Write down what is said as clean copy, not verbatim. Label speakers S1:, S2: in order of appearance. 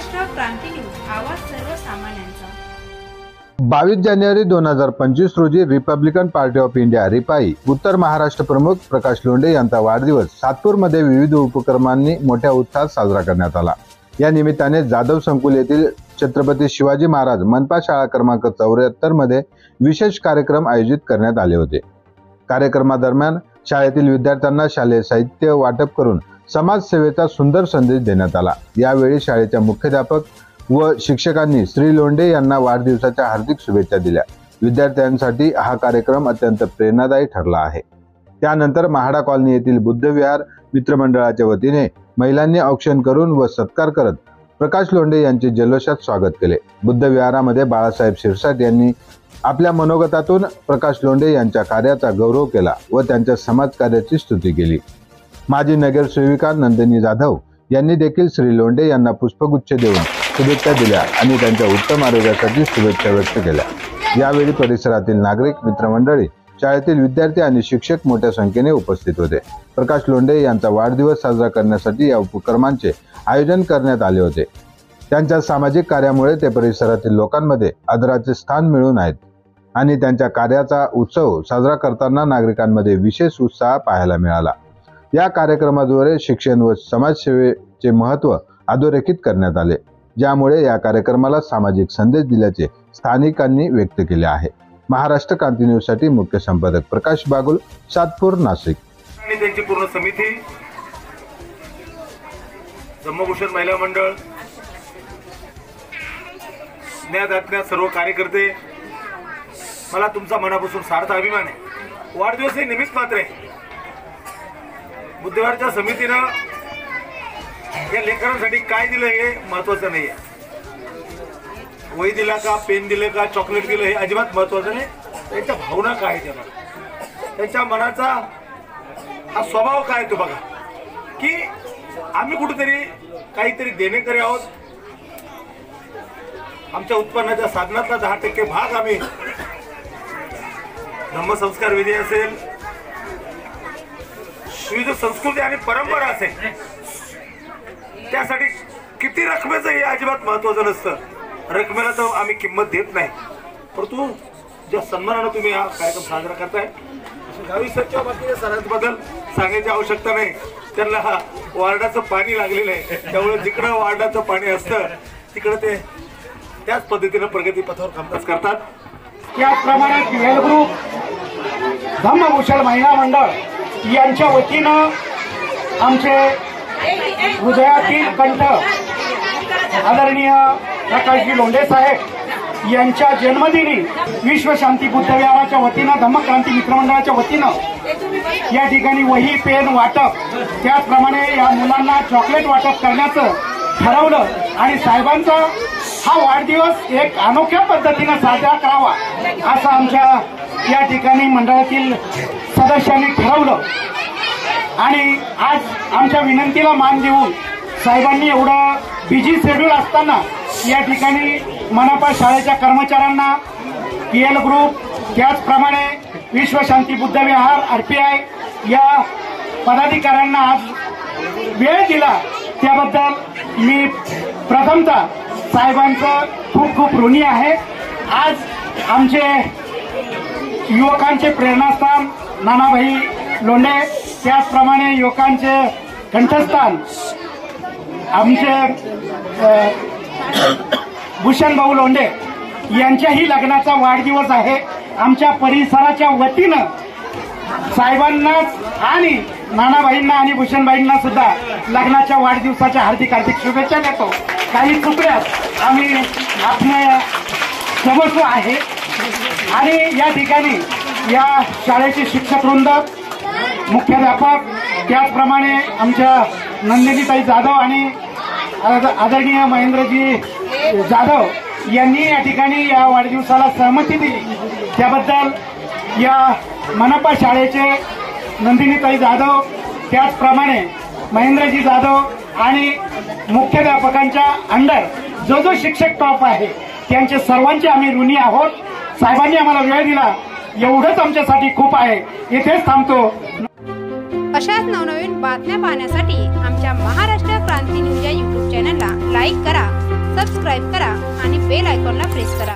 S1: महाराष्ट्र क्रांती news, आवाज सर्वसामान्यांचा।
S2: 22 जानेवारी 2025 रोजी Republican Party of India RPI उत्तर महाराष्ट्र प्रमुख प्रकाश लोंढे यांचा वाढदिवस सातपूरमध्ये विविध उपक्रमांनी मोठ्या उत्साहात साजरा करण्यात आला। या निमित्ताने जाधव संकुल येथील छत्रपती शिवाजी महाराज मनपा शाळा क्रमांक 74 मध्ये विशेष कार्यक्रम आयोजित करण्यात आले होते। कार्यक्रमादरम्यान शाळेतील विद्यार्थ्यांना शालेय साहित्य वाटप करून समाजसेवेचा सुंदर संदेश देण्यात आला। यावेळी शाळेच्या मुख्याध्यापक व शिक्षकांनी श्री लोंढे यांना वाढदिवसाच्या हार्दिक शुभेच्छा दिल्या। विद्यार्थ्यांसाठी हा कार्यक्रम अत्यंत प्रेरणादायी ठरला आहे। त्यानंतर महाडा कॉलनी येथील बुद्धविहार मित्रमंडळाच्या वतीने महिलांनी औक्षण करून व सत्कार करत प्रकाश लोंढे यांचे जल्लोषात स्वागत केले। बुद्धविहारामध्ये बाळासाहेब शिरसाट यांनी आपल्या मनोगतातून प्रकाश लोंढे यांच्या कार्याचा गौरव केला व त्यांच्या समाजकार्याची स्तुती केली। माजी नगरसेविका नंदिनी जाधव यांनी देखील श्री लोंढे यांना पुष्पगुच्छ देऊन शुभेच्छा दिल्या आणि त्यांच्या उत्तम आरोग्यासाठी शुभेच्छा व्यक्त केल्या। यावेळी परिसरातील नागरिक, मित्रमंडळी, शाळेतील विद्यार्थी आणि शिक्षक मोठ्या संख्येने उपस्थित होते। प्रकाश लोंढे यांचा वाढदिवस साजरा करण्यासाठी या उपक्रमांचे आयोजन करण्यात आले होते। त्यांच्या सामाजिक कार्यामुळे ते परिसरातील लोकांमध्ये आदराचे स्थान मिळवून आहेत आणि त्यांच्या कार्याचा उत्सव साजरा करताना नागरिकांमध्ये विशेष उत्साह पाहायला मिळाला। या कार्यक्रमाद्वारे शिक्षण व समाजसेवेचे महत्त्व अधोरेखित करण्यात आले, ज्यामुळे या कार्यक्रमाला सामाजिक संदेश दिल्याचे स्थानिकांनी व्यक्त केले आहे। महाराष्ट्र क्रांती न्यूज साठी मुख्य संपादक प्रकाश बागुल, सातपूर, नाशिक।
S3: आणि त्यांची पूर्ण समिती, धम्मभूषण महिला मंडळ, ज्ञात सर्व कार्यकर्ते, मला तुमचा मनापासून सार्थ अभिमान आहे। वाढदिवस हे निमित्त मात्र आहे। बुद्धवारच्या समितीनं या लेकरांसाठी काय दिलं हे महत्वाचं नाहीये। वही दिला का, पेन दिलं का, चॉकलेट दिलं हे अजिबात महत्वाचं नाही। त्यांच्या भावना काय आहेत, त्यांच्या मनाचा हा स्वभाव काय तो बघा, की आम्ही कुठेतरी काहीतरी देणेकरी आहोत। आमच्या उत्पन्नाच्या साधनातला 10% भाग आम्ही धम्मसंस्कार विधी असेल, विविध संस्कृती आणि परंपरा असेल, त्यासाठी किती रकमेचं हे अजिबात महत्वाचं नसतं। रकमेला तर आम्ही किंमत देत नाही, परंतु ज्या सन्मानानं तुम्ही हा कार्यक्रम साजरा करताय, गावी सच्च्या बाबतीत सरांबद्दल सांगायची आवश्यकता नाही। त्यांना वार्डाचं पाणी लागलेलं आहे, त्यामुळे जिकडं वार्डाचं पाणी असतं तिकडं ते त्याच पद्धतीनं प्रगती पथावर कामकाज करतात।
S4: त्याचप्रमाणे पीएल ग्रुप, धम्मभूषण महिला मंडळ यांच्या वतीनं आमचे हृदयातील कंठ आदरणीय प्रकाशजी लोंढे साहेब यांच्या जन्मदिनी विश्वशांती बुद्धविहाराच्या वतीनं, धम्मक्रांती मित्रमंडळाच्या वतीनं या ठिकाणी वही, पेन वाटप, त्याचप्रमाणे या मुलांना चॉकलेट वाटप करण्याचं ठरवलं आणि साहेबांचा हा वाढदिवस एक अनोख्या पद्धतीनं साजरा करावा असं आमच्या या ठिकाणी मंडळातील सदस्यांनी ठरवलं। आणि आज आमच्या विनंतीला मान देऊन साहेबांनी एवढं बिझी शेड्यूल असताना या ठिकाणी मनपा शाळेच्या कर्मचाऱ्यांना, पीएल ग्रुप, त्याचप्रमाणे विश्वशांती बुद्धविहार, आरपीआय या पदाधिकाऱ्यांना आज वेळ दिला, त्याबद्दल मी प्रथमतः साहेबांचं खूप खूप ऋणी आहे। आज आमचे युवकांचे प्रेरणास्थान नानाभाई लोंढे, त्याचप्रमाणे युवकांचे कंठस्थान आमचे भूषण भाऊ लोंढे यांच्याही लग्नाचा वाढदिवस आहे। आमच्या परिसराच्या वतीनं साहेबांनाच आणि नानाभाईंना आणि भूषणभाईंना सुद्धा लग्नाच्या वाढदिवसाच्या हार्दिक हार्दिक शुभेच्छा देतो। काही चुकल्यास आम्ही आपल्या क्षमस्व आहे। आणि या ठिकाणी या शाळेचे शिक्षक वृंद, मुख्याध्यापक, त्याचप्रमाणे आमच्या नंदिनीताई जाधव आणि आदरणीय महेंद्रजी जाधव यांनी या ठिकाणी या वाढदिवसाला सहमती दिली, त्याबद्दल या मनपा शाळेचे नंदिनीताई जाधव, त्याचप्रमाणे महेंद्रजी जाधव आणि मुख्याध्यापकांच्या अंडर जो शिक्षक टॉप आहे त्यांचे सर्वांचे आम्ही ऋणी आहोत। साहेबांनी आम्हाला वेळ दिला एवढंच आमच्यासाठी खूप आहे। इथेच थांबतो।
S1: अशाच नवनवीन बातम्या पाहण्यासाठी आमच्या महाराष्ट्र क्रांती न्यूज या YouTube चॅनलला लाईक करा, सबस्क्राईब करा आणि बेल आयकॉनला प्रेस करा.